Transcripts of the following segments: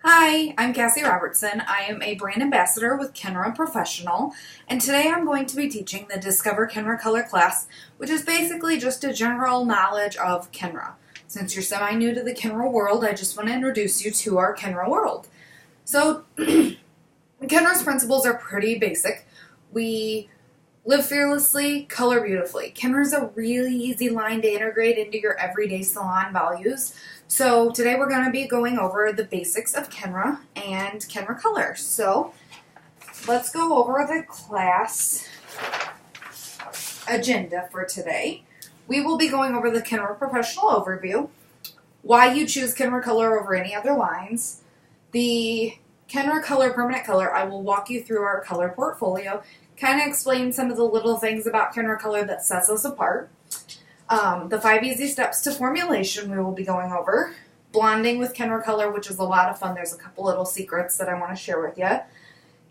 Hi, I'm Cassie Robertson. I am a brand ambassador with Kenra Professional, and today I'm going to be teaching the Discover Kenra Color class, which is basically just a general knowledge of Kenra. Since you're semi-new to the Kenra world, I just want to introduce you to our Kenra world. So, Kenra's principles are pretty basic. We live fearlessly, color beautifully. Kenra is a really easy line to integrate into your everyday salon values. So today we're going to be going over the basics of Kenra and Kenra Color. So let's go over the class agenda for today. We will be going over the Kenra Professional overview, why you choose Kenra Color over any other lines, the Kenra Color Permanent Color. I will walk you through our color portfolio, kind of explain some of the little things about Kenra Color that sets us apart. The 5 easy steps to formulation we will be going over. Blonding with Kenra Color, which is a lot of fun. There's a couple little secrets that I want to share with you.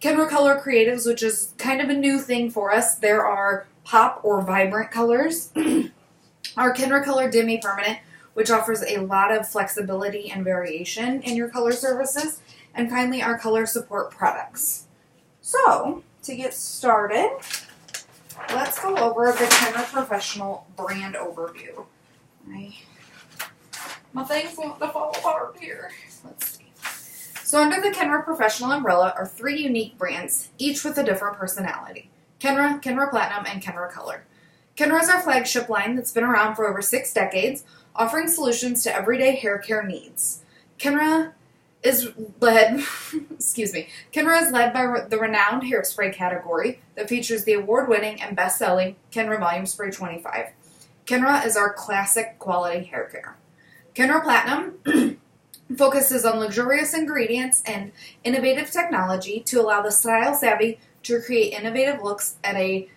Kenra Color Creatives, which is kind of a new thing for us. There are pop or vibrant colors. Our Kenra Color Demi Permanent, which offers a lot of flexibility and variation in your color services. And finally, our color support products. So, to get started, let's go over the Kenra Professional brand overview. My things want to fall apart here. Let's see. So under the Kenra Professional umbrella are 3 unique brands, each with a different personality. Kenra, Kenra Platinum, and Kenra Color. Kenra is our flagship line that's been around for over 6 decades, offering solutions to everyday hair care needs. Kenra is led by the renowned hairspray category that features the award-winning and best-selling Kenra Volume Spray 25. Kenra is our classic quality hair care. Kenra Platinum focuses on luxurious ingredients and innovative technology to allow the style savvy to create innovative looks at a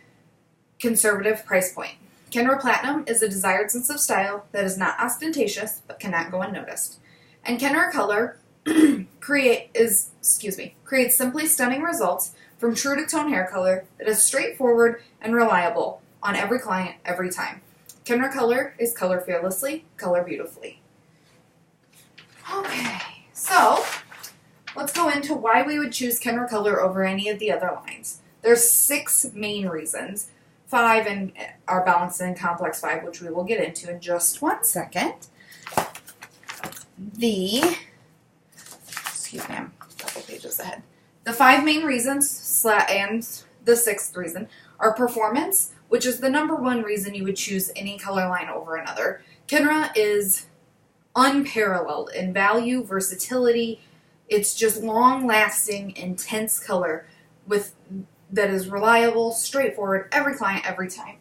conservative price point. Kenra Platinum is a desired sense of style that is not ostentatious but cannot go unnoticed. And Kenra Color creates simply stunning results from true to tone hair color that is straightforward and reliable on every client every time. Kenra Color is color fearlessly, color beautifully. Okay, so let's go into why we would choose Kenra Color over any of the other lines. There's 6 main reasons, 5 in our Balanced and Complex 5, which we will get into in just one second. I'm a couple pages ahead. The 5 main reasons and the 6th reason are performance, which is the number 1 reason you would choose any color line over another. Kenra is unparalleled in value, versatility. It's just long-lasting, intense color that is reliable, straightforward, every client, every time.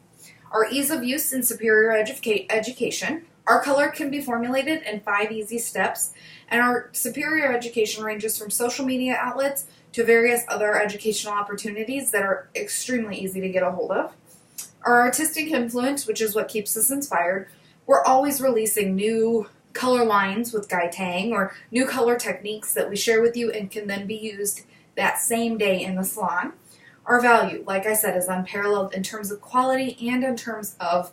Our ease of use and superior education. Our color can be formulated in 5 easy steps, and our superior education ranges from social media outlets to various other educational opportunities that are extremely easy to get a hold of. Our artistic influence, which is what keeps us inspired. We're always releasing new color lines with Guy Tang or new color techniques that we share with you and can then be used that same day in the salon. Our value, like I said, is unparalleled in terms of quality and in terms of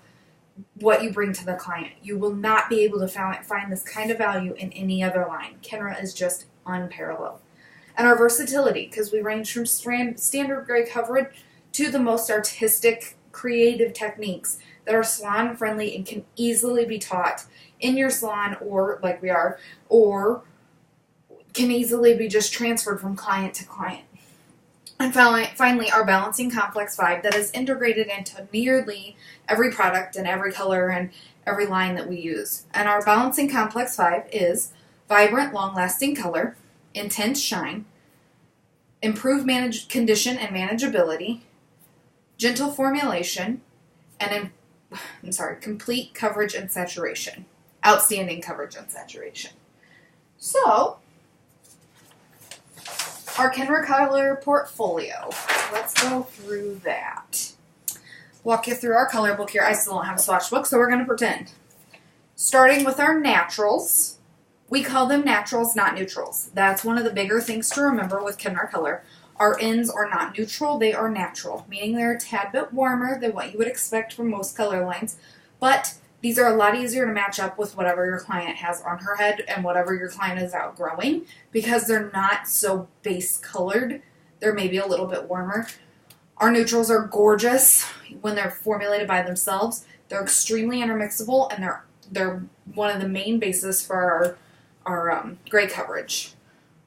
what you bring to the client. You will not be able to find this kind of value in any other line. Kenra is just unparalleled. And our versatility, because we range from standard gray coverage to the most artistic, creative techniques that are salon friendly and can easily be taught in your salon or can easily be just transferred from client to client. And finally, our Balancing Complex 5 that is integrated into nearly every product and every color and every line that we use. And our Balancing Complex 5 is vibrant, long-lasting color, intense shine, improved condition and manageability, gentle formulation, and complete coverage and saturation. Outstanding coverage and saturation. So, our Kenra Color portfolio. Let's go through that. Walk you through our color book here. I still don't have a swatch book, so we're going to pretend. Starting with our naturals. We call them naturals, not neutrals. That's one of the bigger things to remember with Kenra Color. Our ends are not neutral, they are natural, meaning they're a tad bit warmer than what you would expect from most color lines, but These are a lot easier to match up with whatever your client has on her head and whatever your client is outgrowing because they're not so base colored. They're maybe a little bit warmer. Our neutrals are gorgeous when they're formulated by themselves. They're extremely intermixable, and they're one of the main bases for our gray coverage.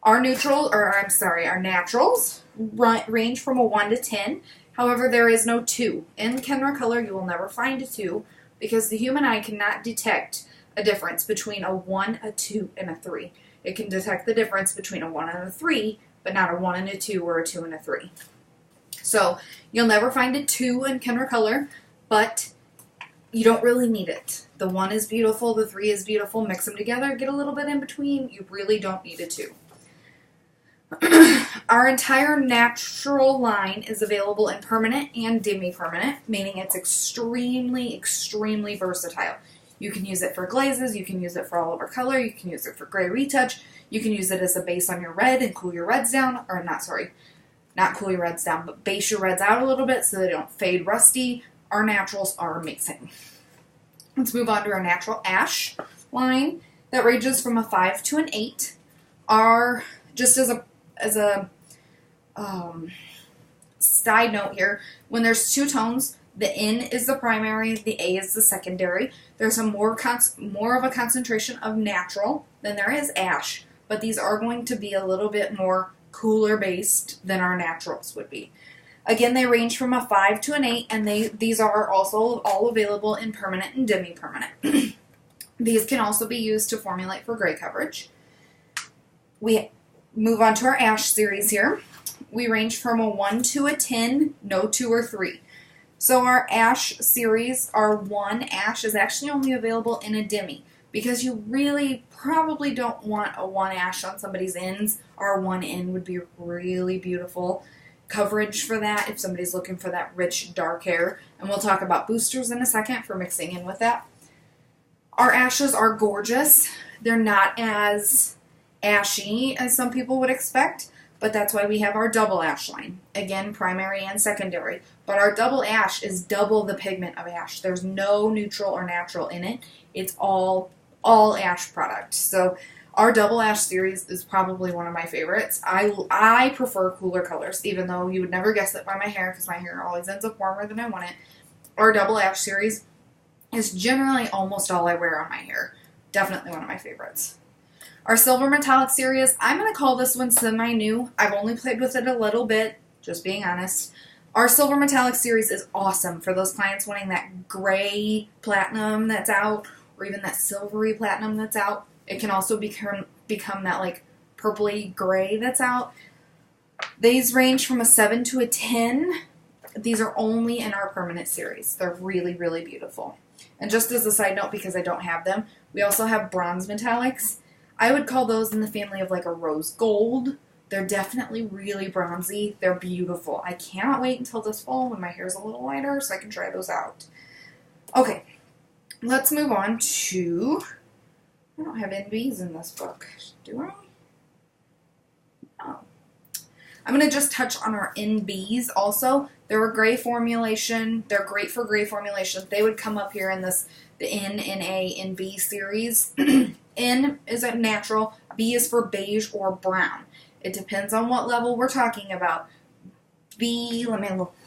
Our naturals range from a 1 to 10. However, there is no 2. In Kenra Color, you will never find a 2 because the human eye cannot detect a difference between a 1, a 2, and a 3. It can detect the difference between a 1 and a 3, but not a 1 and a 2 or a 2 and a 3. So you'll never find a 2 in Kenra Color, but you don't really need it. The 1 is beautiful, the 3 is beautiful. Mix them together, get a little bit in between. You really don't need a 2. Our entire natural line is available in permanent and demi-permanent, meaning it's extremely, extremely versatile. You can use it for glazes, you can use it for all over color, you can use it for gray retouch, you can use it as a base on your red and cool your reds down, or not cool your reds down, but base your reds out a little bit so they don't fade rusty. Our naturals are amazing. Let's move on to our natural ash line that ranges from a 5 to an 8. Just as a side note here, when there's 2 tones, the N is the primary, the A is the secondary. There's more of a concentration of natural than there is ash, but these are going to be a little bit more cooler based than our naturals would be. Again, they range from a 5 to an 8, and these are also all available in permanent and demi-permanent. These can also be used to formulate for gray coverage. We move on to our ash series here. We range from a 1 to a 10, no 2 or 3. So our ash series, our 1 ash is actually only available in a demi because you really probably don't want a 1 ash on somebody's ends. Our 1 N would be really beautiful coverage for that if somebody's looking for that rich dark hair. And we'll talk about boosters in a second for mixing in with that. Our ashes are gorgeous. They're not as ashy as some people would expect, but that's why we have our double ash line. Again, primary and secondary. But our double ash is double the pigment of ash. There's no neutral or natural in it. It's all ash product. So our double ash series is probably one of my favorites. I prefer cooler colors, even though you would never guess it by my hair because my hair always ends up warmer than I want it. Our double ash series is generally almost all I wear on my hair. Definitely one of my favorites. Our silver metallic series, I'm going to call this one semi-new. I've only played with it a little bit, just being honest. Our silver metallic series is awesome for those clients wanting that gray platinum that's out, or even that silvery platinum that's out. It can also become that like purpley gray that's out. These range from a 7 to a 10. These are only in our permanent series. They're really, really beautiful. And just as a side note, because I don't have them, we also have bronze metallics. I would call those in the family of like a rose gold. They're definitely really bronzy. They're beautiful. I cannot wait until this fall when my hair's a little lighter so I can try those out. Okay, let's move on to... I don't have NBs in this book, do I? No. I'm going to just touch on our NBs also. They're a gray formulation. They're great for gray formulations. They would come up here in the N, NA, NB series. N is a natural. B is for beige or brown. It depends on what level we're talking about. B, let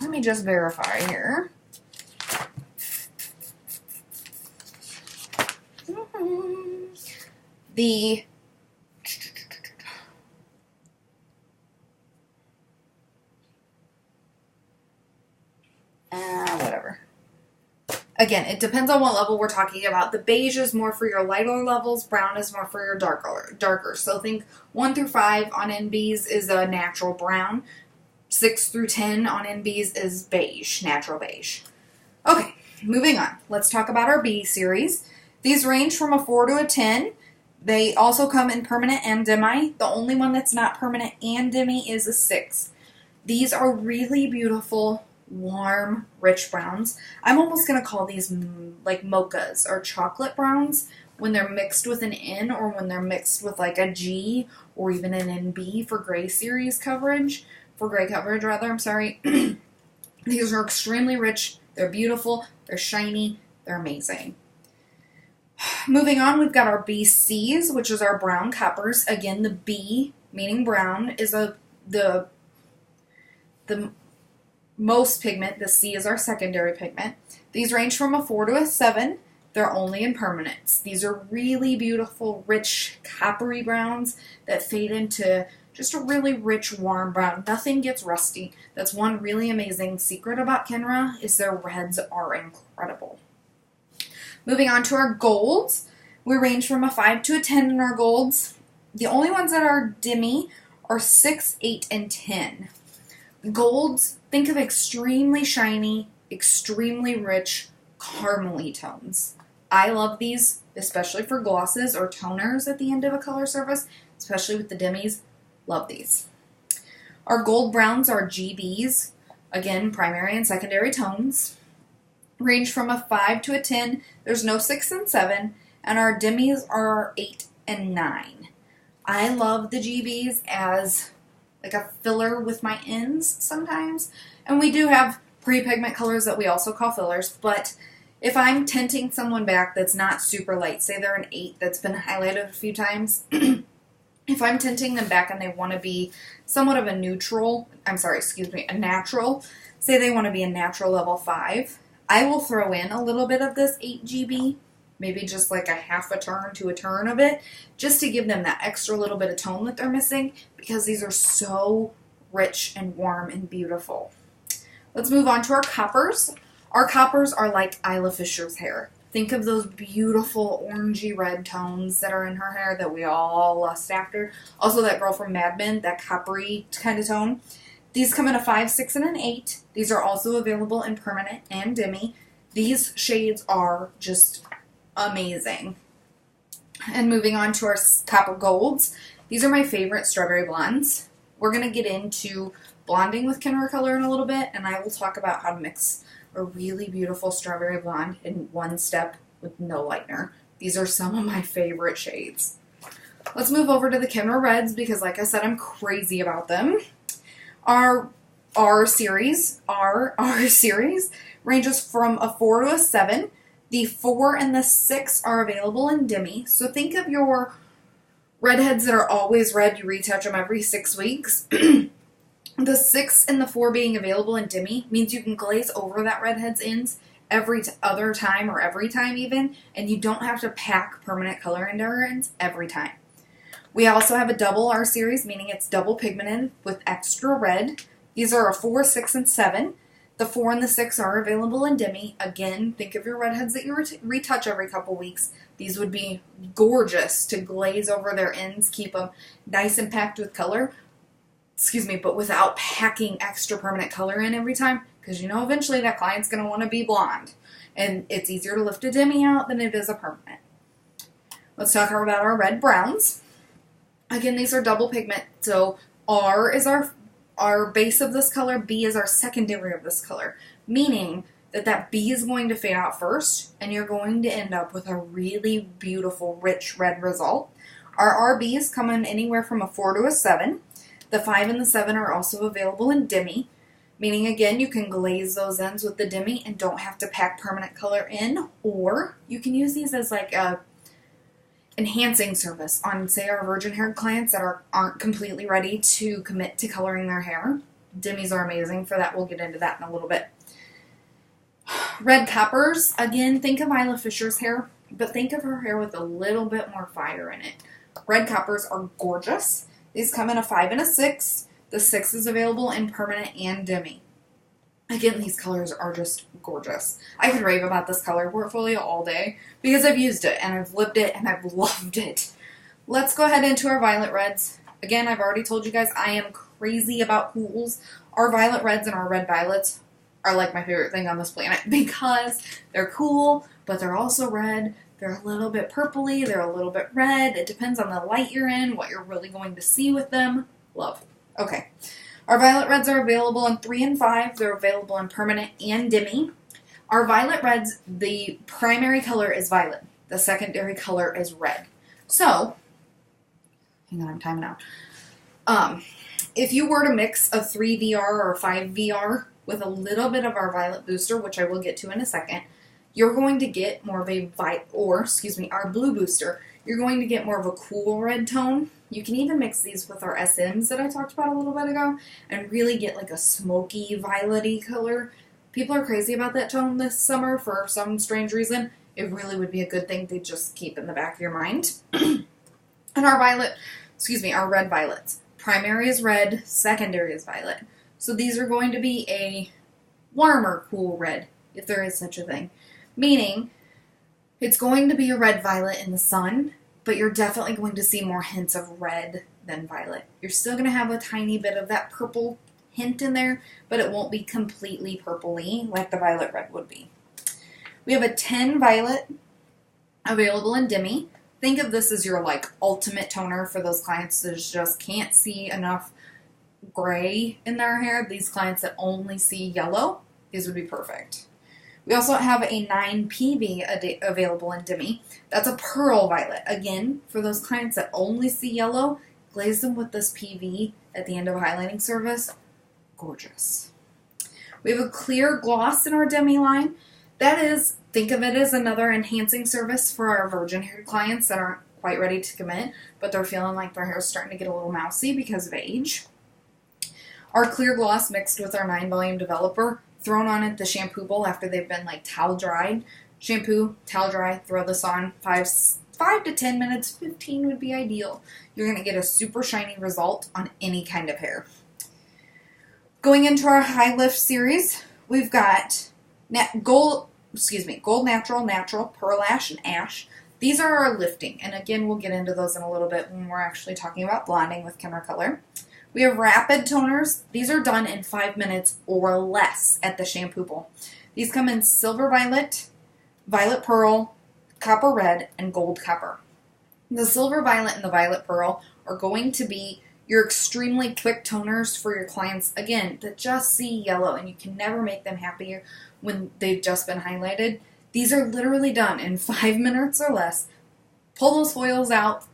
me just verify here. The whatever. Again, it depends on what level we're talking about. The beige is more for your lighter levels. Brown is more for your darker. So think 1 through 5 on NBs is a natural brown. 6 through 10 on NBs is beige, natural beige. Okay, moving on. Let's talk about our B series. These range from a 4 to a 10. They also come in permanent and demi. The only one that's not permanent and demi is a 6. These are really beautiful, warm, rich browns. I'm almost going to call these like mochas or chocolate browns when they're mixed with an N or when they're mixed with like a G or even an NB for gray series coverage. For gray coverage, rather, I'm sorry. These are extremely rich. They're beautiful. They're shiny. They're amazing. Moving on, we've got our BCs, which is our brown coppers. Again, the B, meaning brown, is the most pigment. The C is our secondary pigment. These range from a 4 to a 7. They're only in permanents. These are really beautiful, rich, coppery browns that fade into just a really rich, warm brown. Nothing gets rusty. That's one really amazing secret about Kenra, is their reds are incredible. Moving on to our golds. We range from a 5 to a 10 in our golds. The only ones that are dimmy are 6, 8, and 10. Golds, think of extremely shiny, extremely rich, caramely tones. I love these, especially for glosses or toners at the end of a color surface, especially with the dimmies. Love these. Our gold browns are GBs, again, primary and secondary tones. Range from a 5 to a 10. There's no 6 and 7, and our dimmies are 8 and 9. I love the GBs as like a filler with my ends sometimes, and we do have pre-pigment colors that we also call fillers, but if I'm tinting someone back that's not super light, say they're an 8 that's been highlighted a few times, if I'm tinting them back and they want to be somewhat of a natural, a natural, say they want to be a natural level 5, I will throw in a little bit of this 8GB, maybe just like a half a turn to a turn of it, just to give them that extra little bit of tone that they're missing, because these are so rich and warm and beautiful. Let's move on to our coppers. Our coppers are like Isla Fisher's hair. Think of those beautiful orangey red tones that are in her hair that we all lust after. Also that girl from Mad Men, that coppery kind of tone. These come in a 5, 6, and an 8. These are also available in permanent and demi. These shades are just amazing. And moving on to our copper golds. These are my favorite strawberry blondes. We're going to get into blonding with Kenra color in a little bit, and I will talk about how to mix a really beautiful strawberry blonde in one step with no lightener. These are some of my favorite shades. Let's move over to the Kenra reds, because like I said, I'm crazy about them. Our series ranges from a 4 to a 7. The 4 and the 6 are available in demi. So think of your redheads that are always red. You retouch them every 6 weeks. The 6 and the 4 being available in demi means you can glaze over that redhead's ends every other time, or every time even, and you don't have to pack permanent color into our ends every time. We also have a double R series, meaning it's double pigmented with extra red. These are a 4, 6, and 7. The 4 and the 6 are available in demi. Again, think of your redheads that you retouch every couple weeks. These would be gorgeous to glaze over their ends, keep them nice and packed with color. But without packing extra permanent color in every time, because you know eventually that client's going to want to be blonde, and it's easier to lift a demi out than it is a permanent. Let's talk about our red browns. Again, these are double pigment, so R is our base of this color, B is our secondary of this color, meaning that B is going to fade out first, and you're going to end up with a really beautiful, rich red result. Our RBs come in anywhere from a 4 to a 7. The 5 and the 7 are also available in demi, meaning again you can glaze those ends with the demi and don't have to pack permanent color in, or you can use these as like a enhancing service on, say, our virgin haired clients that aren't completely ready to commit to coloring their hair. Demis are amazing for that. We'll get into that in a little bit. Red coppers, again, think of Isla Fisher's hair, but think of her hair with a little bit more fire in it. Red coppers are gorgeous. These come in a 5 and a 6. The 6 is available in permanent and demi. Again, these colors are just gorgeous. I could rave about this color portfolio all day because I've used it and I've lived it and I've loved it. Let's go ahead into our violet reds. Again, I've already told you guys I am crazy about cools. Our violet reds and our red violets are like my favorite thing on this planet because they're cool, but they're also red. They're a little bit purpley, they're a little bit red. It depends on the light you're in, what you're really going to see with them. Love. Okay. Our violet reds are available in 3 and 5. They're available in permanent and demi. Our violet reds, the primary color is violet. The secondary color is red. So, hang on, I'm timing out. If you were to mix a 3 VR or 5 VR with a little bit of our violet booster, which I will get to in a second, you're going to get more of a our blue booster, you're going to get more of a cool red tone. You can even mix these with our SMs that I talked about a little bit ago and really get like a smoky, violet-y color. People are crazy about that tone this summer for some strange reason. It really would be a good thing to just keep in the back of your mind. And our red violets. Primary is red, secondary is violet. So these are going to be a warmer, cool red, if there is such a thing. Meaning, it's going to be a red violet in the sun, but you're definitely going to see more hints of red than violet. You're still going to have a tiny bit of that purple hint in there, but it won't be completely purpley like the violet red would be. We have a 10 violet available in Demi. Think of this as your like ultimate toner for those clients that just can't see enough gray in their hair. These clients that only see yellow, these would be perfect. We also have a 9 PV available in Demi. That's a pearl violet. Again, for those clients that only see yellow, glaze them with this PV at the end of a highlighting service. Gorgeous. We have a clear gloss in our Demi line. That is, think of it as another enhancing service for our virgin haired clients that aren't quite ready to commit, but they're feeling like their hair is starting to get a little mousy because of age. Our clear gloss mixed with our 9 volume developer, thrown on at the shampoo bowl after they've been like towel dried. Shampoo, towel dry, throw this on 5 to 10 minutes, 15 would be ideal. You're going to get a super shiny result on any kind of hair. Going into our high lift series, we've got Gold Natural, Pearl Ash, and Ash. These are our lifting, and again, we'll get into those in a little bit when we're actually talking about blonding with Kenra Color. We have Rapid Toners. These are done in 5 minutes or less at the shampoo bowl. These come in Silver Violet, Violet Pearl, Copper Red, and Gold Copper. The Silver Violet and the Violet Pearl are going to be your extremely quick toners for your clients, again, that just see yellow and you can never make them happier when they've just been highlighted. These are literally done in 5 minutes or less. Pull those foils out,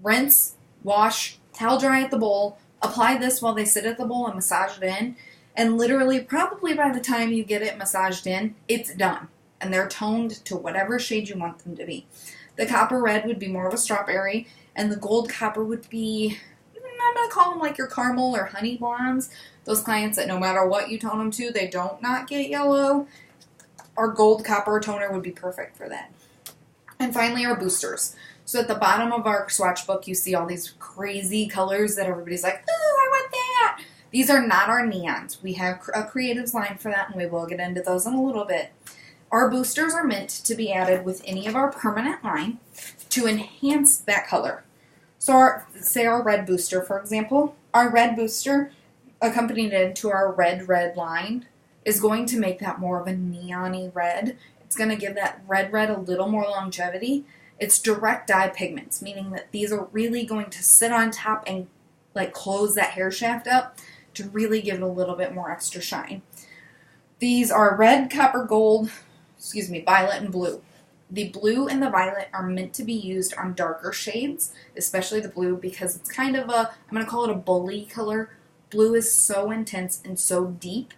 rinse, wash, towel dry at the bowl, apply this while they sit at the bowl and massage it in, and literally probably by the time you get it massaged in, it's done. And they're toned to whatever shade you want them to be. The Copper Red would be more of a strawberry, and the Gold Copper would be, I'm going to call them like your caramel or honey blondes. Those clients that no matter what you tone them to, they don't not get yellow. Our Gold Copper toner would be perfect for that. And finally, our boosters. So at the bottom of our swatch book, you see all these crazy colors that everybody's like, oh, I want that. These are not our neons. We have a creatives line for that, and we will get into those in a little bit. Our boosters are meant to be added with any of our permanent line to enhance that color. So say our red booster, for example. Our red booster, accompanied to our red line, is going to make that more of a neon-y red. It's going to give that red a little more longevity. It's direct dye pigments, meaning that these are really going to sit on top and like close that hair shaft up to really give it a little bit more extra shine. These are red, copper, gold, violet, and blue. The blue and the violet are meant to be used on darker shades, especially the blue, because it's kind of I'm going to call it a bully color. Blue is so intense and so deep.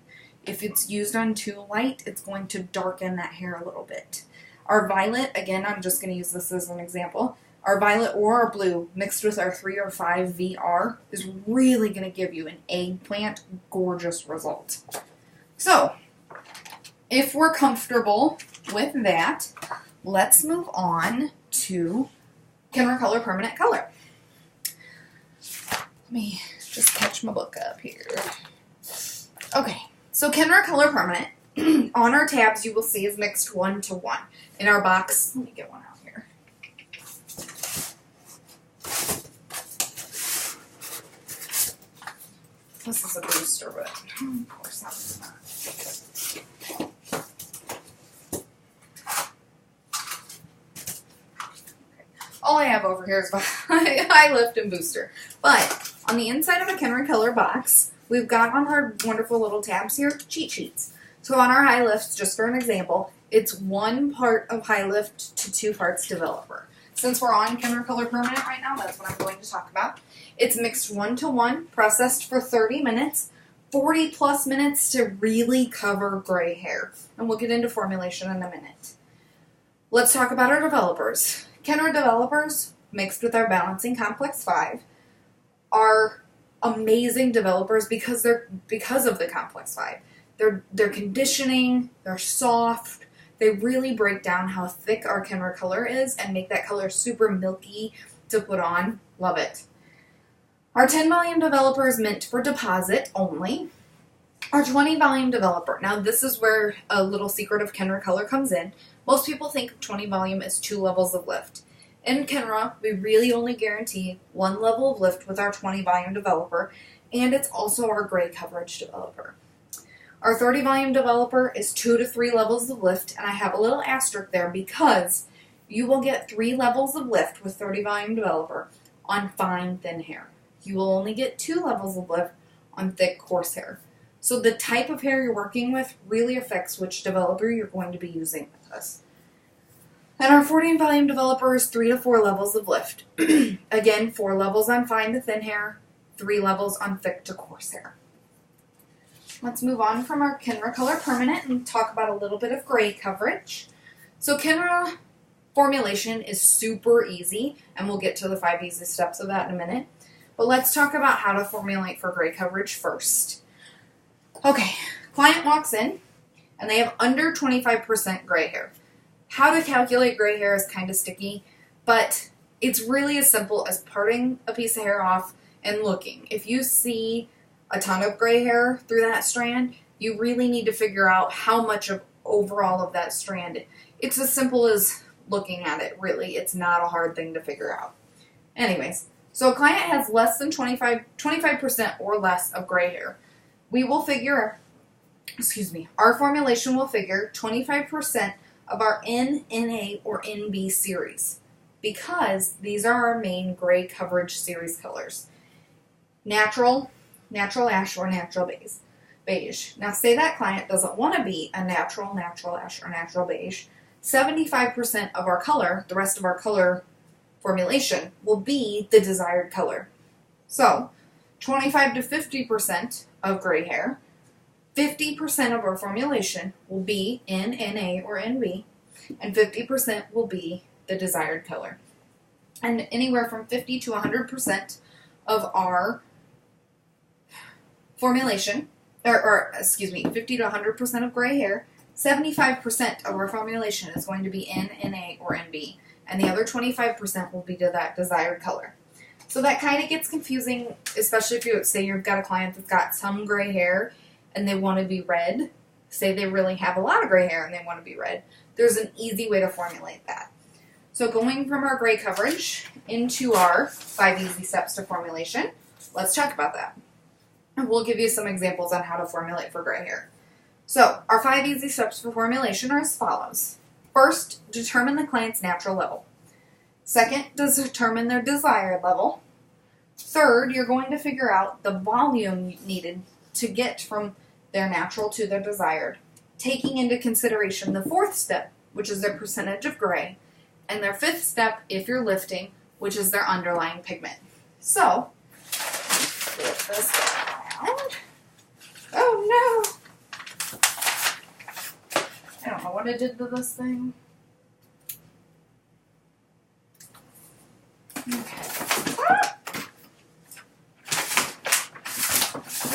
If it's used on too light, it's going to darken that hair a little bit. Our violet, again, I'm just going to use this as an example. Our violet or our blue mixed with our 3 or 5 VR is really going to give you an eggplant gorgeous result. So, if we're comfortable with that, let's move on to Kenra Color Permanent Color. Let me just catch my book up here. Okay, so Kenra Color Permanent, on our tabs you will see is mixed 1:1. In our box, let me get one out here. This is a booster, but of course that one's not. All I have over here is High Lift and Booster. But on the inside of a Kenra Color box, we've got on our wonderful little tabs here, cheat sheets. So on our High Lifts, just for an example, it's 1 part of High Lift to 2 parts Developer. Since we're on Kenra Color Permanent right now, that's what I'm going to talk about. It's mixed 1:1, processed for 30 minutes, 40 plus minutes to really cover gray hair. And we'll get into formulation in a minute. Let's talk about our developers. Kenra developers, mixed with our Balancing Complex 5, are amazing developers because of the Complex 5. They're conditioning, they're soft, they really break down how thick our Kenra color is and make that color super milky to put on. Love it. Our 10 volume developer is meant for deposit only. Our 20 volume developer, now this is where a little secret of Kenra color comes in. Most people think 20 volume is 2 levels of lift. In Kenra, we really only guarantee 1 level of lift with our 20 volume developer, and it's also our gray coverage developer. Our 30 volume developer is 2 to 3 levels of lift, and I have a little asterisk there because you will get 3 levels of lift with 30 volume developer on fine, thin hair. You will only get 2 levels of lift on thick, coarse hair. So the type of hair you're working with really affects which developer you're going to be using with us. And our 40 volume developer is 3 to 4 levels of lift. Again, 4 levels on fine to thin hair, 3 levels on thick to coarse hair. Let's move on from our Kenra Color Permanent and talk about a little bit of gray coverage. So Kenra formulation is super easy, and we'll get to the 5 easy steps of that in a minute. But let's talk about how to formulate for gray coverage first. Okay, client walks in, and they have under 25% gray hair. How to calculate gray hair is kind of sticky, but it's really as simple as parting a piece of hair off and looking. If you see a ton of gray hair through that strand, you really need to figure out how much of overall of that strand. It's as simple as looking at it, really. It's not a hard thing to figure out. Anyways, so a client has less than 25% or less of gray hair. We will figure, our formulation will figure 25% of our N, NA, or NB series because these are our main gray coverage series colors. Natural ash, or natural beige. Now say that client doesn't want to be a natural ash, or natural beige. 75% of our color, the rest of our color formulation, will be the desired color. So 25 to 50% of gray hair, 50% of our formulation will be in NA or NB, and 50% will be the desired color. And anywhere from 50 to 100% of our formulation, 50 to 100% of gray hair, 75% of our formulation is going to be in NA or NB, and the other 25% will be to that desired color. So that kind of gets confusing, especially if you've got a client that's got some gray hair and they want to be red. Say they really have a lot of gray hair and they want to be red. There's an easy way to formulate that. So going from our gray coverage into our 5 easy steps to formulation, let's talk about that. And we'll give you some examples on how to formulate for gray hair. So our 5 easy steps for formulation are as follows. First, determine the client's natural level. Second, determine their desired level. Third, you're going to figure out the volume needed to get from their natural to their desired, taking into consideration the 4th step, which is their percentage of gray, and their 5th step, if you're lifting, which is their underlying pigment. So, flip this around. Oh no! I don't know what I did to this thing. Okay.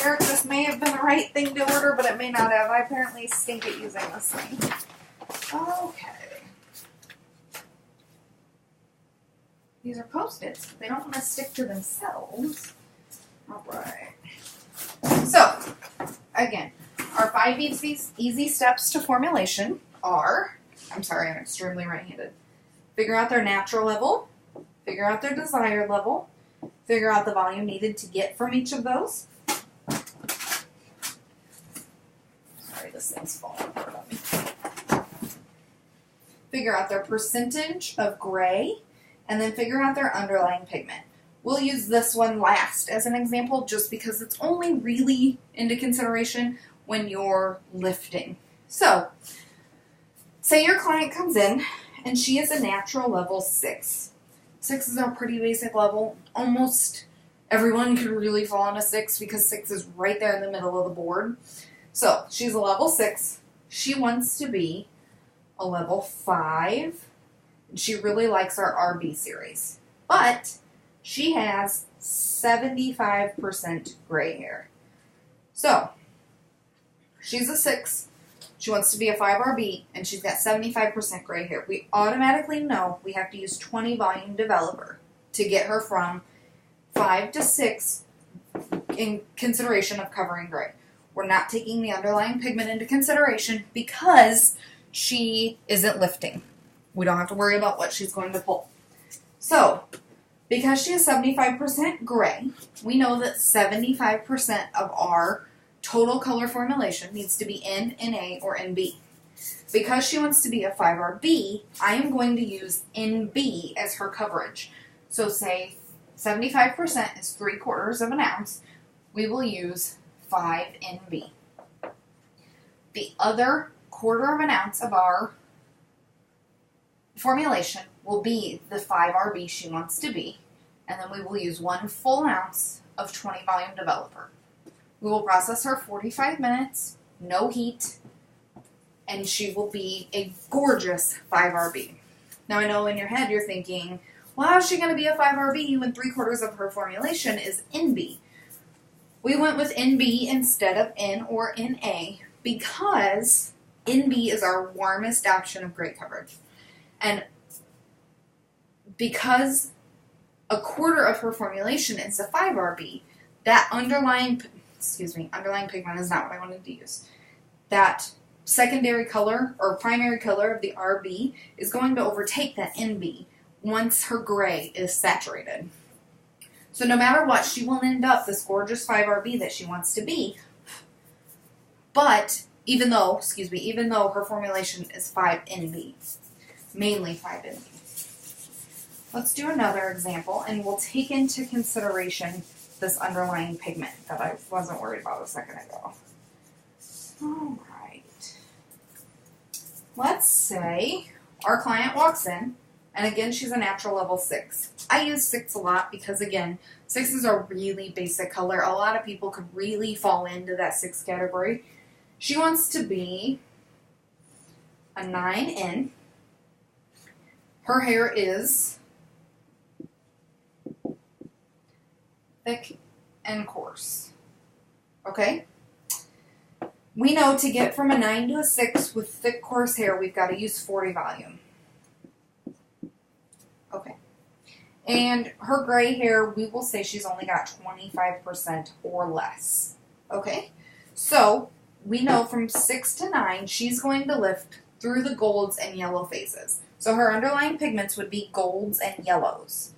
Eric, this may have been the right thing to order, but it may not have. I apparently stink at using this thing. Okay. These are Post-its. They don't want to stick to themselves. Alright. So, again, our 5 easy steps to formulation are, I'm extremely right-handed. Figure out their natural level. Figure out their desired level. Figure out the volume needed to get from each of those. Sorry, this thing's falling apart on me. Figure out their percentage of gray, and then figure out their underlying pigment. We'll use this one last as an example just because it's only really into consideration when you're lifting. So, say your client comes in and she is a natural level 6. 6 is our pretty basic level, almost everyone could really fall on a 6 because 6 is right there in the middle of the board. So she's a level 6. She wants to be a level 5. And she really likes our RB series. But she has 75% gray hair. So she's a 6. She wants to be a 5RB, and she's got 75% gray hair. We automatically know we have to use 20 volume developer to get her from 5 to 6 in consideration of covering gray. We're not taking the underlying pigment into consideration because she isn't lifting. We don't have to worry about what she's going to pull. So, because she has 75% gray, we know that 75% of our total color formulation needs to be in NA or NB. Because she wants to be a 5RB, I am going to use NB as her coverage. So say 75% is 3/4 of an ounce, we will use 5 NB. The other 1/4 of an ounce of our formulation will be the 5RB she wants to be, and then we will use 1 full ounce of 20 volume developer. We will process her 45 minutes, no heat, and she will be a gorgeous 5RB. Now I know in your head you're thinking, well, how is she going to be a 5RB when 3/4 of her formulation is NB? We went with NB instead of N or NA because NB is our warmest option of gray coverage. And because 1/4 of her formulation is a 5RB, that underlying pigment is not what I wanted to use. That secondary color or primary color of the RB is going to overtake that NB once her gray is saturated. So no matter what, she will end up this gorgeous 5RB that she wants to be. But even though her formulation is 5NB, mainly 5NB. Let's do another example, and we'll take into consideration this underlying pigment that I wasn't worried about a second ago. Alright. Let's say our client walks in, and again, she's a natural level 6. I use 6 a lot because, again, 6 is a really basic color. A lot of people could really fall into that 6 category. She wants to be a 9N. Her hair is thick and coarse. Okay? We know to get from a 9 to a 6 with thick, coarse hair, we've got to use 40 volume. Okay. And her gray hair, we will say she's only got 25% or less. Okay? So, we know from 6 to 9, she's going to lift through the golds and yellow phases. So her underlying pigments would be golds and yellows.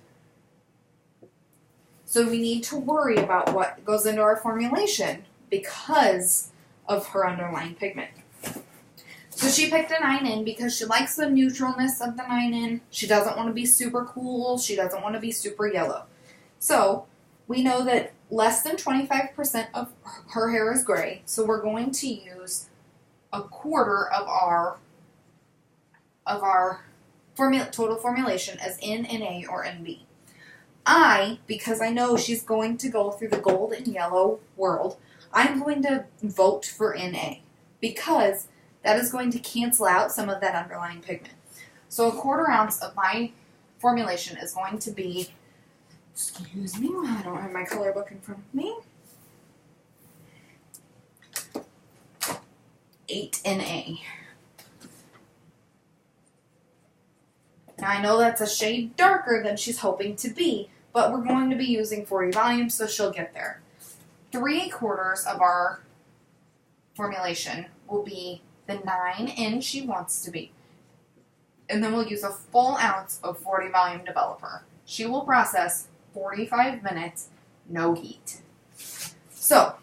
So we need to worry about what goes into our formulation because of her underlying pigment. So she picked a 9N because she likes the neutralness of the 9N. She doesn't want to be super cool. She doesn't want to be super yellow. So we know that less than 25% of her hair is gray. So we're going to use 1/4 of our total formulation as N, NA, or NB. Because I know she's going to go through the gold and yellow world, I'm going to vote for NA because that is going to cancel out some of that underlying pigment. So 1/4 ounce of my formulation is going to be, excuse me, I don't have my color book in front of me, 8 NA. Now I know that's a shade darker than she's hoping to be, but we're going to be using 40 volume, so she'll get there. 3/4 of our formulation will be the 9N she wants to be. And then we'll use a full ounce of 40 volume developer. She will process 45 minutes, no heat. So,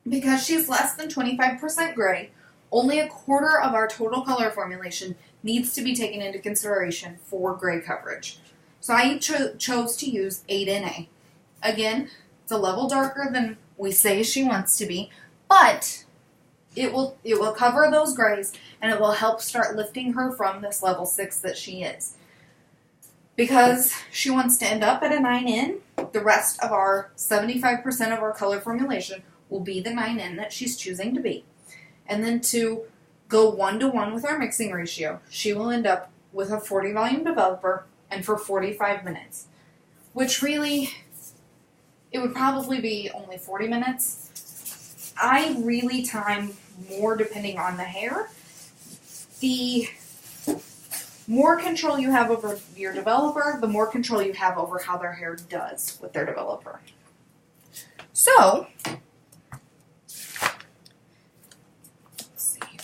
because she's less than 25% gray, only 1/4 of our total color formulation needs to be taken into consideration for gray coverage. So I chose to use 8 NA. Again, it's a level darker than we say she wants to be, but it will cover those grays and it will help start lifting her from this level 6 that she is. Because she wants to end up at a 9N, The rest of our 75% of our color formulation will be the 9N that she's choosing to be. And then to go 1-to-1 with our mixing ratio, she will end up with a 40 volume developer and for 45 minutes, which really, it would probably be only 40 minutes. I really time more depending on the hair. The more control you have over your developer, the more control you have over how their hair does with their developer. So, let's see here.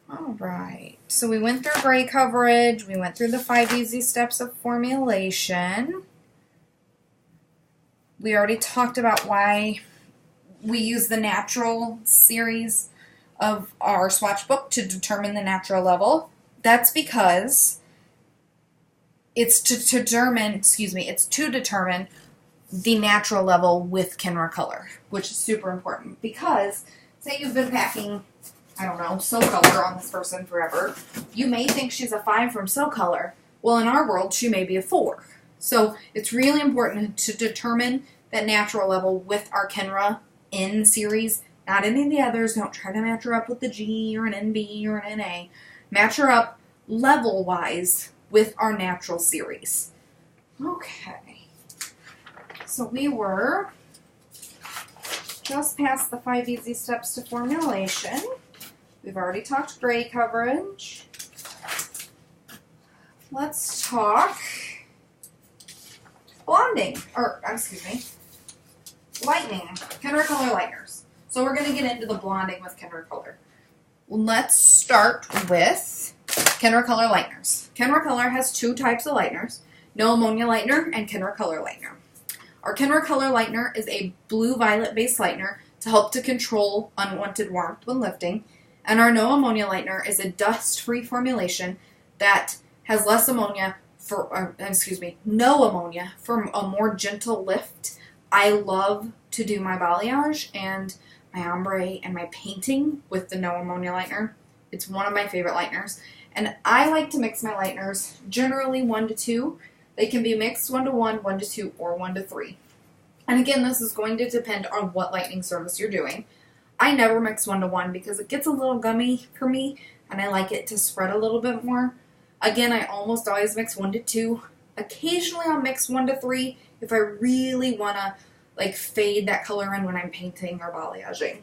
Alright, so we went through gray coverage, we went through the 5 easy steps of formulation. We already talked about why we use the natural series of our swatch book to determine the natural level. That's because it's to determine the natural level with Kenra Color, which is super important because say you've been packing, I don't know, So Color on this person forever. You may think she's a 5 from So Color. Well, in our world, she may be a 4. So it's really important to determine that natural level with our Kenra N series, not any of the others. Don't try to match her up with the G or an NB or an NA. Match her up level-wise with our natural series. Okay. So we were just past the 5 easy steps to formulation. We've already talked gray coverage. Let's talk blonding, or excuse me, lightening, Kenra Color lighteners. So we're going to get into the blonding with Kenra Color. Let's start with Kenra Color lighteners. Kenra Color has 2 types of lighteners, No Ammonia Lightener and Kenra Color Lightener. Our Kenra Color Lightener is a blue-violet based lightener to help to control unwanted warmth when lifting, and our No Ammonia Lightener is a dust-free formulation that has less ammonia no ammonia for a more gentle lift. I love to do my balayage and my ombre and my painting with the No Ammonia Lightener. It's one of my favorite lighteners. And I like to mix my lighteners generally 1-to-2. They can be mixed 1-to-1, 1-to-2, or 1-to-3. And again, this is going to depend on what lightening service you're doing. I never mix 1-to-1 because it gets a little gummy for me and I like it to spread a little bit more. Again, I almost always mix 1-to-2. Occasionally I'll mix 1-to-3 if I really want to fade that color in when I'm painting or balayaging.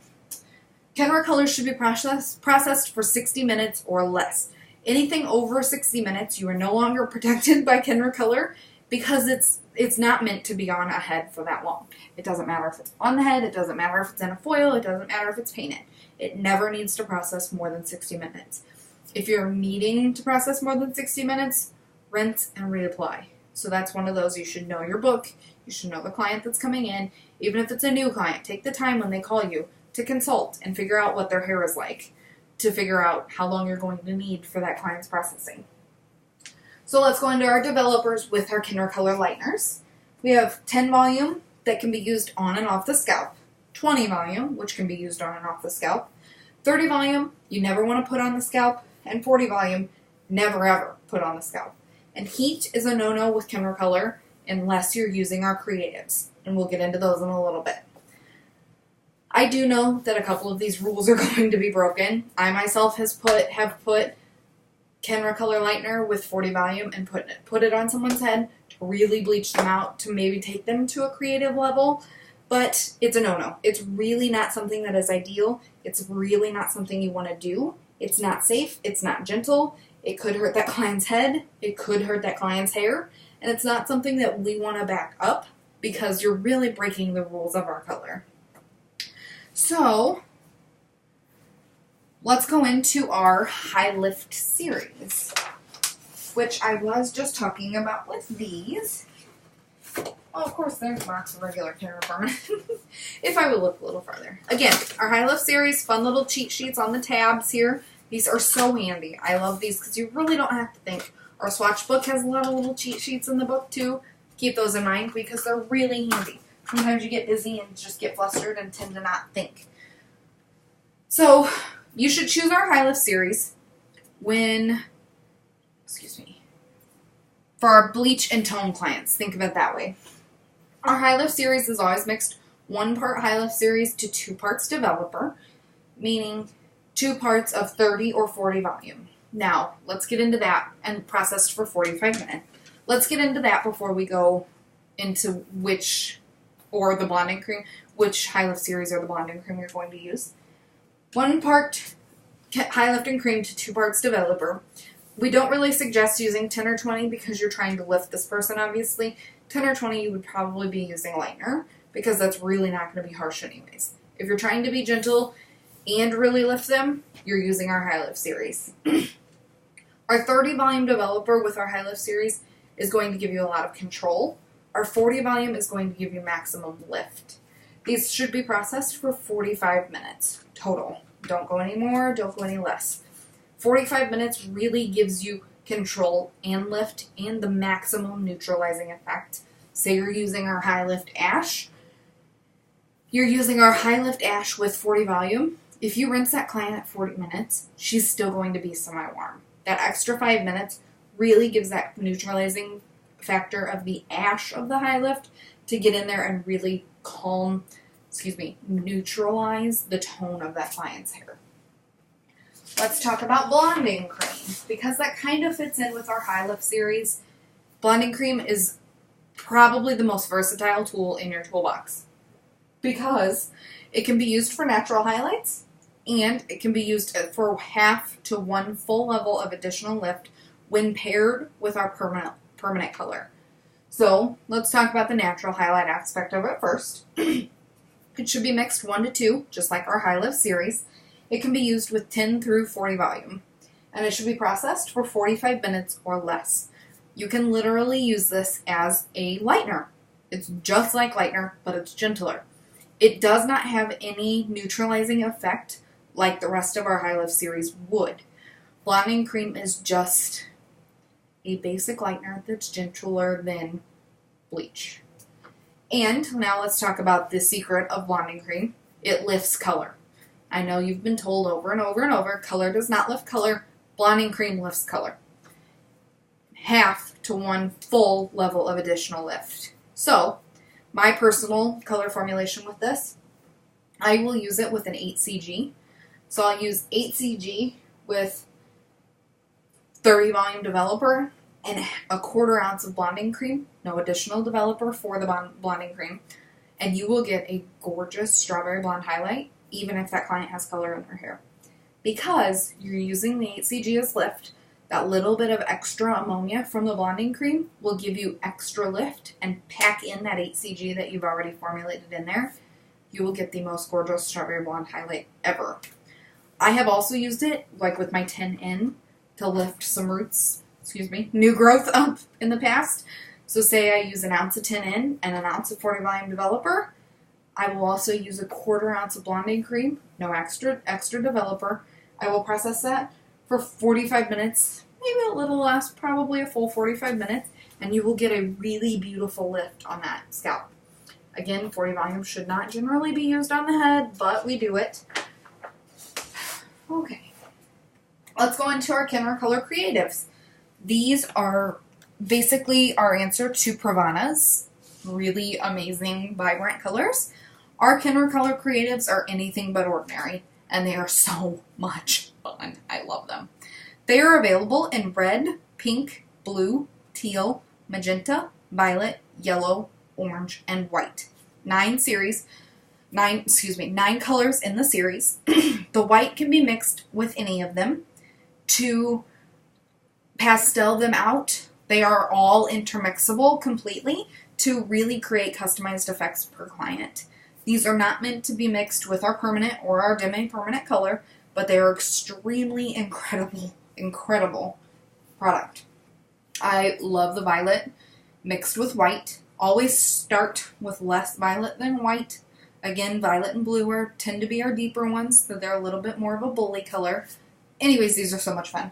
Kenra Color should be processed for 60 minutes or less. Anything over 60 minutes, you are no longer protected by Kenra Color because it's not meant to be on a head for that long. It doesn't matter if it's on the head, it doesn't matter if it's in a foil, it doesn't matter if it's painted. It never needs to process more than 60 minutes. If you're needing to process more than 60 minutes, rinse and reapply. So that's one of those, you should know your book, you should know the client that's coming in. Even if it's a new client, take the time when they call you to consult and figure out what their hair is like, to figure out how long you're going to need for that client's processing. So let's go into our developers with our Kenra Color lighteners. We have 10 volume that can be used on and off the scalp, 20 volume, which can be used on and off the scalp, 30 volume, you never want to put on the scalp, and 40 volume, never ever put on the scalp. And heat is a no-no with Kenra Color unless you're using our creatives, and we'll get into those in a little bit. I do know that a couple of these rules are going to be broken. I myself have put Kenra Color lightener with 40 volume and put it on someone's head to really bleach them out to maybe take them to a creative level, but it's a no-no. It's really not something that is ideal. It's really not something you want to do. It's not safe. It's not gentle. It could hurt that client's head. It could hurt that client's hair. And it's not something that we want to back up because you're really breaking the rules of our color. So, let's go into our High Lift series, which I was just talking about with these. Oh, of course, there's a box of regular Kenra Permanent. If I would look a little farther. Again, our High Lift series, fun little cheat sheets on the tabs here. These are so handy. I love these because you really don't have to think. Our swatch book has a lot of little cheat sheets in the book too. Keep those in mind because they're really handy. Sometimes you get busy and just get flustered and tend to not think. So, you should choose our High Lift series. when, excuse me, for our bleach and tone clients, think of it that way. Our High Lift series is always mixed 1 part High Lift series to 2 parts developer, meaning 2 parts of 30 or 40 volume. Now, let's get into that and processed for 45 minutes. Let's get into that before we go into which, or the blonding cream, which High Lift series or the blonding cream you're going to use. 1 part High Lift and cream to 2 parts developer. We don't really suggest using 10 or 20 because you're trying to lift this person, obviously. 10 or 20, you would probably be using lightener because that's really not going to be harsh anyways. If you're trying to be gentle and really lift them, you're using our High Lift series. Our 30 volume developer with our High Lift series is going to give you a lot of control. Our 40 volume is going to give you maximum lift. These should be processed for 45 minutes total. Don't go any more, don't go any less. 45 minutes really gives you control and lift and the maximum neutralizing effect. Say you're using our High Lift Ash. You're using our High Lift Ash with 40 volume. If you rinse that client at 40 minutes, she's still going to be semi-warm. That extra 5 minutes really gives that neutralizing factor of the ash of the High Lift to get in there and really neutralize the tone of that client's hair. Let's talk about blonding cream, because that kind of fits in with our High Lift series. Blonding cream is probably the most versatile tool in your toolbox because it can be used for natural highlights and it can be used for half to 1 full level of additional lift when paired with our permanent color. So let's talk about the natural highlight aspect of it first. It should be mixed 1 to 2, just like our High Lift series. It can be used with 10 through 40 volume, and it should be processed for 45 minutes or less. You can literally use this as a lightener. It's just like lightener, but it's gentler. It does not have any neutralizing effect like the rest of our High Lift series would. Blonding cream is just a basic lightener that's gentler than bleach. And now let's talk about the secret of blonding cream. It lifts color. I know you've been told over and over and over, color does not lift color. Blonding cream lifts color. Half to 1 full level of additional lift. So, my personal color formulation with this, I will use it with an 8CG. So I'll use 8CG with 30 volume developer and a 1/4 ounce of blonding cream. No additional developer for the blonding cream. And you will get a gorgeous strawberry blonde highlight, even if that client has color in her hair. Because you're using the 8CG as lift, that little bit of extra ammonia from the blonding cream will give you extra lift and pack in that 8CG that you've already formulated in there. You will get the most gorgeous strawberry blonde highlight ever. I have also used it, like with my 10N, to lift some new growth up in the past. So say I use an ounce of 10N and an ounce of 40 volume developer. I will also use a 1/4 ounce of blonding cream, no extra developer. I will process that for 45 minutes, maybe a little less, probably a full 45 minutes, and you will get a really beautiful lift on that scalp. Again, 40 volume should not generally be used on the head, but we do it. Okay. Let's go into our Kenra Color Creatives. These are basically our answer to Pravana's really amazing, vibrant colors. Our Kenra Color Creatives are anything but ordinary, and they are so much fun. I love them. They are available in red, pink, blue, teal, magenta, violet, yellow, orange, and white. 9 colors in the series. The white can be mixed with any of them to pastel them out. They are all intermixable completely to really create customized effects per client. These are not meant to be mixed with our permanent or our demi-permanent color, but they are extremely incredible product. I love the violet mixed with white. Always start with less violet than white. Again, violet and blue tend to be our deeper ones, so they're a little bit more of a bully color. Anyways, these are so much fun.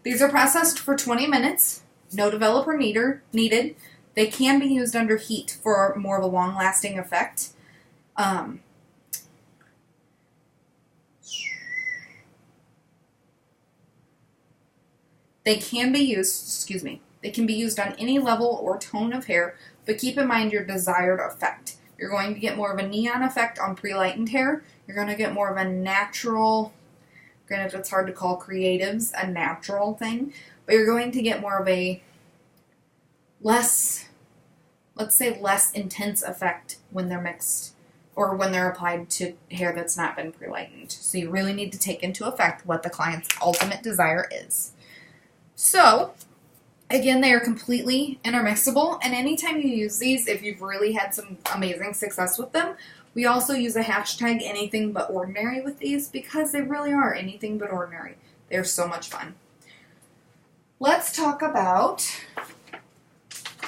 These are processed for 20 minutes. No developer needed. They can be used under heat for more of a long-lasting effect. They can be used, they can be used on any level or tone of hair, but keep in mind your desired effect. You're going to get more of a neon effect on pre-lightened hair. You're going to get more of a natural, granted it's hard to call creatives a natural thing, but you're going to get more of a less, let's say less intense effect when they're mixed or when they're applied to hair that's not been pre-lightened. So you really need to take into effect what the client's ultimate desire is. So, again, they are completely intermixable, and anytime you use these, if you've really had some amazing success with them, we also use a hashtag anything but ordinary with these because they really are anything but ordinary. They're so much fun. Let's talk about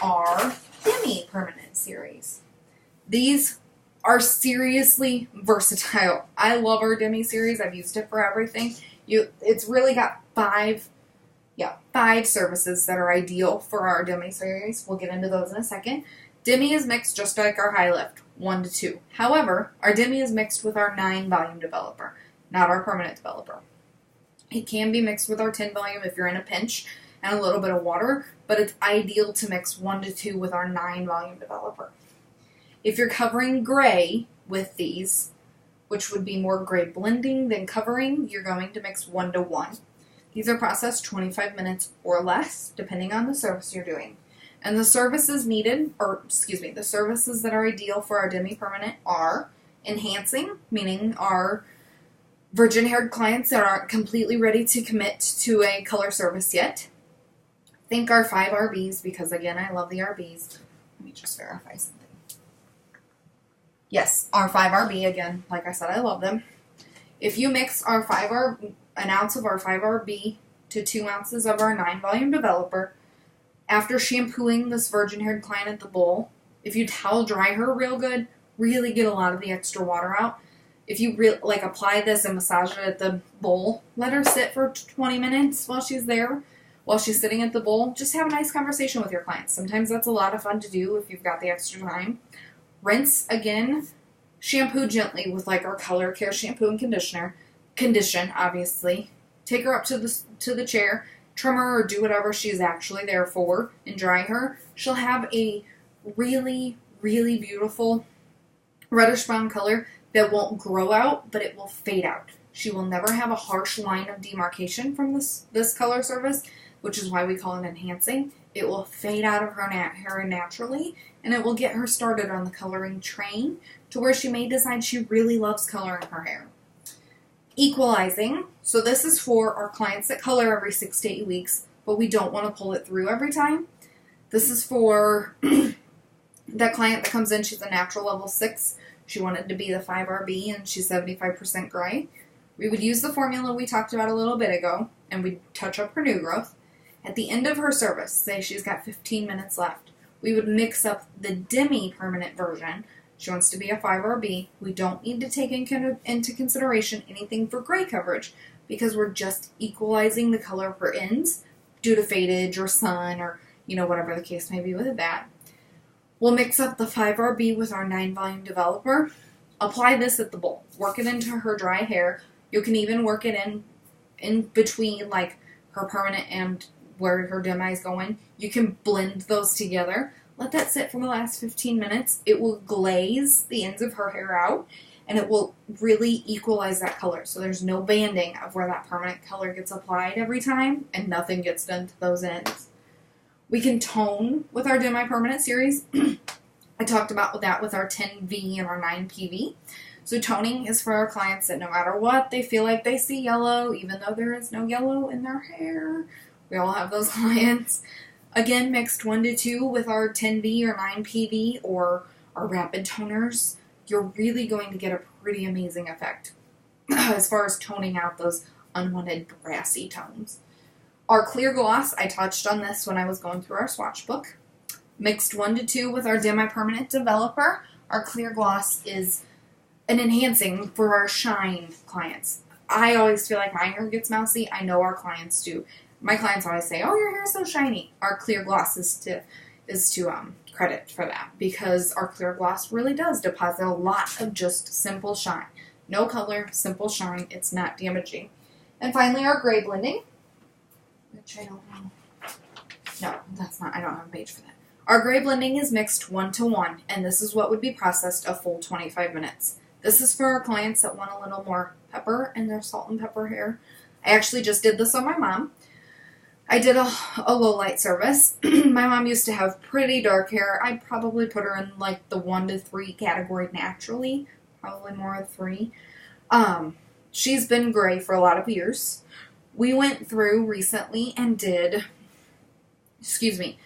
our Demi Permanent series. These are seriously versatile. I love our Demi series. I've used it for everything. It's really got five services that are ideal for our Demi series. We'll get into those in a second. Demi is mixed just like our High Lift, 1 to 2. However, our Demi is mixed with our 9 volume developer, not our permanent developer. It can be mixed with our 10 volume if you're in a pinch and a little bit of water, but it's ideal to mix 1 to 2 with our 9 volume developer. If you're covering gray with these, which would be more gray blending than covering, you're going to mix 1 to 1. These are processed 25 minutes or less, depending on the service you're doing. And the services needed, the services that are ideal for our Demi Permanent are enhancing, meaning our virgin-haired clients that aren't completely ready to commit to a color service yet. Think our 5 RBs, because again, I love the RBs. Let me just verify something. Yes, our 5 RB, again, like I said, I love them. If you mix our an ounce of our 5 RB to 2 ounces of our 9 volume developer, after shampooing this virgin-haired client at the bowl, if you towel dry her real good, really get a lot of the extra water out. If you apply this and massage it at the bowl, let her sit for 20 minutes while she's there, while she's sitting at the bowl. Just have a nice conversation with your clients. Sometimes that's a lot of fun to do if you've got the extra time. Rinse again, shampoo gently with our Color Care shampoo and conditioner. Condition, obviously. Take her up to the chair, trim her or do whatever she's actually there for, and dry her. She'll have a really, really beautiful reddish brown color that won't grow out, but it will fade out. She will never have a harsh line of demarcation from this color service, which is why we call it enhancing. It will fade out of her hair naturally, and it will get her started on the coloring train to where she may decide she really loves coloring her hair. Equalizing. So this is for our clients that color every 6 to 8 weeks, but we don't want to pull it through every time. This is for that client that comes in, she's a natural level 6. She wanted to be the 5 RB and she's 75% gray. We would use the formula we talked about a little bit ago, and we'd touch up her new growth. At the end of her service, say she's got 15 minutes left, we would mix up the Demi Permanent version. She wants to be a 5 RB. We don't need to take into consideration anything for gray coverage because we're just equalizing the color of her ends due to fadage or sun or, whatever the case may be with that. We'll mix up the 5 RB with our 9 volume developer. Apply this at the bowl. Work it into her dry hair. You can even work it in between her permanent and where her demi is going. You can blend those together. Let that sit for the last 15 minutes. It will glaze the ends of her hair out, and it will really equalize that color. So there's no banding of where that permanent color gets applied every time, and nothing gets done to those ends. We can tone with our Demi Permanent series. I talked about that with our 10V and our 9PV. So toning is for our clients that no matter what, they feel like they see yellow, even though there is no yellow in their hair. We all have those clients. Again, mixed 1 to 2 with our 10V or 9PV or our rapid toners, you're really going to get a pretty amazing effect as far as toning out those unwanted brassy tones. Our clear gloss, I touched on this when I was going through our swatch book. Mixed 1 to 2 with our Demi Permanent developer. Our clear gloss is an enhancing for our shine clients. I always feel like my hair gets mousy. I know our clients do. My clients always say, "Oh, your hair is so shiny." Our clear gloss is to credit for that because our clear gloss really does deposit a lot of just simple shine. No color, simple shine. It's not damaging. And finally, our gray blending. which I don't know. No, that's not, I don't have a page for that. Our gray blending is mixed 1-to-1, and this is what would be processed a full 25 minutes. This is for our clients that want a little more pepper in their salt and pepper hair. I actually just did this on my mom. I did a low light service. My mom used to have pretty dark hair. I'd probably put her in like the 1 to 3 category naturally. Probably more of 3. She's been gray for a lot of years. We went through recently and did, a 6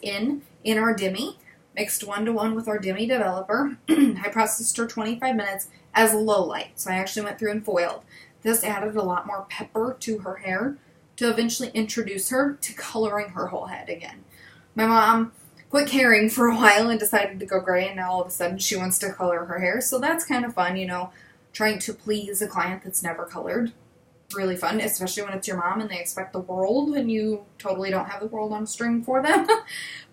in our Demi, mixed 1-to-1 with our Demi developer. I processed her 25 minutes as low light, so I actually went through and foiled. This added a lot more pepper to her hair to eventually introduce her to coloring her whole head again. My mom quit caring for a while and decided to go gray, and now all of a sudden she wants to color her hair, so that's kind of fun, trying to please a client that's never colored. Really fun, especially when it's your mom and they expect the world and you totally don't have the world on a string for them.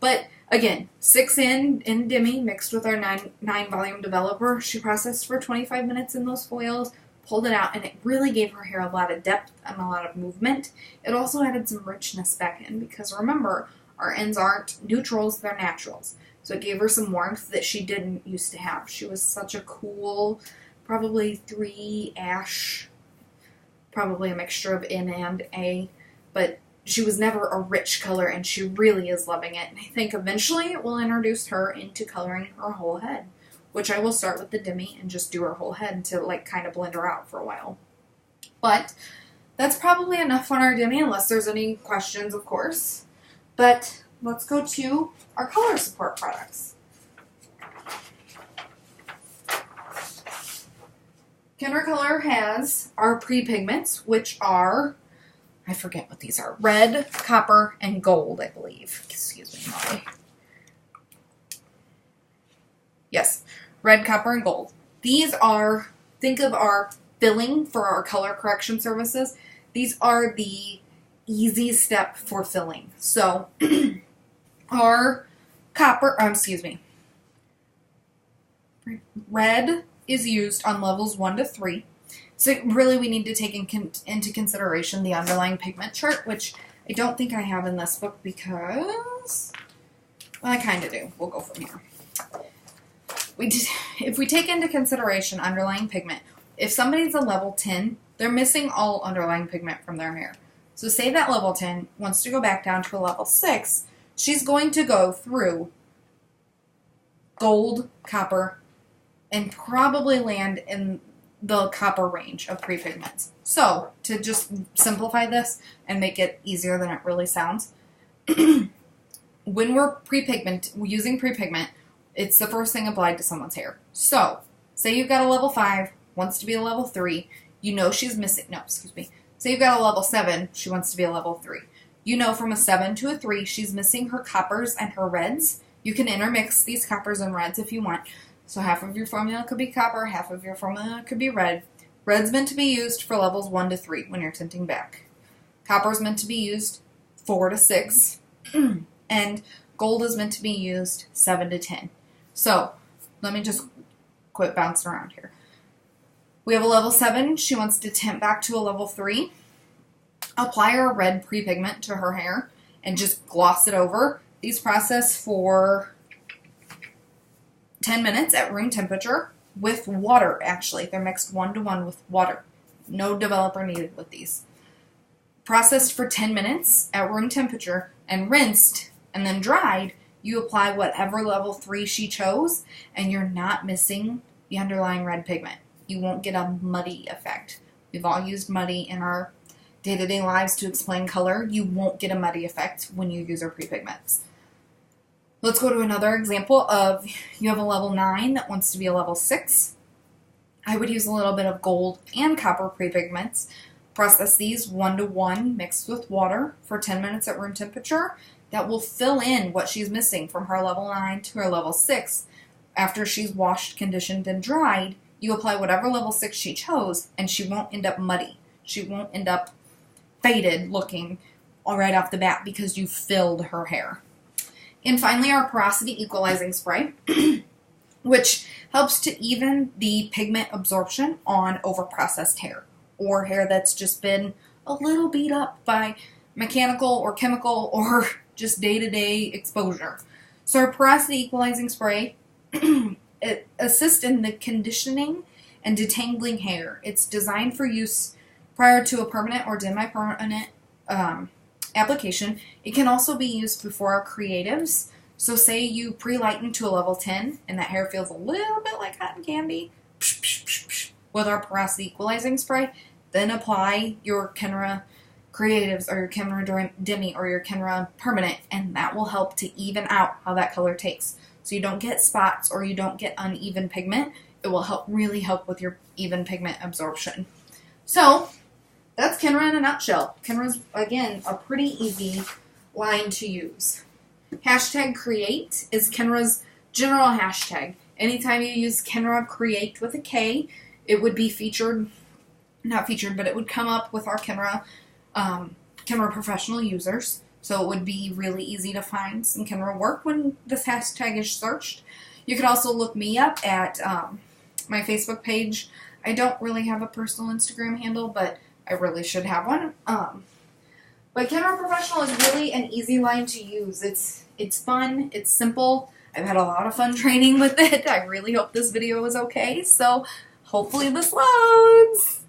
But again, 6 in Demi mixed with our 9 volume developer. She processed for 25 minutes in those foils, pulled it out, and it really gave her hair a lot of depth and a lot of movement. It also added some richness back in because remember, our ends aren't neutrals, they're naturals. So it gave her some warmth that she didn't used to have. She was such a cool, probably 3 ash, probably a mixture of N and A, but she was never a rich color, and she really is loving it. And I think eventually it will introduce her into coloring her whole head, which I will start with the Demi and just do her whole head to kind of blend her out for a while. But that's probably enough on our Demi, unless there's any questions, of course. But let's go to our color support products. Kenra Color has our pre-pigments, which are, I forget what these are, red, copper, and gold, I believe. Excuse me, Molly. Yes, red, copper, and gold. These are, think of our filling for our color correction services. These are the easy step for filling. So, our red is used on levels 1 to 3. So really we need to take into consideration the underlying pigment chart, which I don't think I have in this book because, well, I kind of do. We'll go from here. If we take into consideration underlying pigment, if somebody's a level 10, they're missing all underlying pigment from their hair. So say that level 10 wants to go back down to a level 6, she's going to go through gold, copper, and probably land in the copper range of pre-pigments. So, to just simplify this and make it easier than it really sounds, when we're using pre-pigment, it's the first thing applied to someone's hair. So, say you've got a level 5, wants to be a level 3, she's missing, say you've got a level 7, she wants to be a level 3. From a 7 to a 3, she's missing her coppers and her reds. You can intermix these coppers and reds if you want. So half of your formula could be copper, half of your formula could be red. Red's meant to be used for levels 1 to 3 when you're tinting back. Copper's meant to be used 4 to 6. And gold is meant to be used 7 to 10. So, let me just quit bouncing around here. We have a level 7. She wants to tint back to a level 3. Apply our red pre-pigment to her hair and just gloss it over. These process for 10 minutes at room temperature with water, actually. They're mixed 1-to-1 with water. No developer needed with these. Processed for 10 minutes at room temperature and rinsed and then dried, you apply whatever level 3 she chose, and you're not missing the underlying red pigment. You won't get a muddy effect. We've all used muddy in our day-to-day lives to explain color. You won't get a muddy effect when you use our pre-pigments. Let's go to another example of you have a level 9 that wants to be a level 6. I would use a little bit of gold and copper pre-pigments. Process these 1-to-1 mixed with water for 10 minutes at room temperature. That will fill in what she's missing from her level 9 to her level 6. After she's washed, conditioned, and dried, you apply whatever level 6 she chose, and she won't end up muddy. She won't end up faded looking right off the bat because you filled her hair. And finally, our porosity equalizing spray, which helps to even the pigment absorption on overprocessed hair. or hair that's just been a little beat up by mechanical or chemical or just day-to-day exposure. So our porosity equalizing spray it assists in the conditioning and detangling hair. It's designed for use prior to a permanent or semi-permanent application. It can also be used before our creatives. So say you pre-lighten to a level 10 and that hair feels a little bit like cotton candy, with our porosity equalizing spray, then apply your Kenra Creatives or your Kenra Demi or your Kenra Permanent, and that will help to even out how that color takes. So you don't get spots or you don't get uneven pigment. It will really help with your even pigment absorption. So that's Kenra in a nutshell. Kenra's, again, a pretty easy line to use. Hashtag Create is Kenra's general hashtag. Anytime you use Kenra Create with a K, it would be not featured, but it would come up with our Kenra Professional users. So it would be really easy to find some Kenra work when this hashtag is searched. You could also look me up at my Facebook page. I don't really have a personal Instagram handle, but I really should have one. But Kenra Professional is really an easy line to use. It's fun, it's simple. I've had a lot of fun training with it. I really hope this video was okay, so hopefully this loads.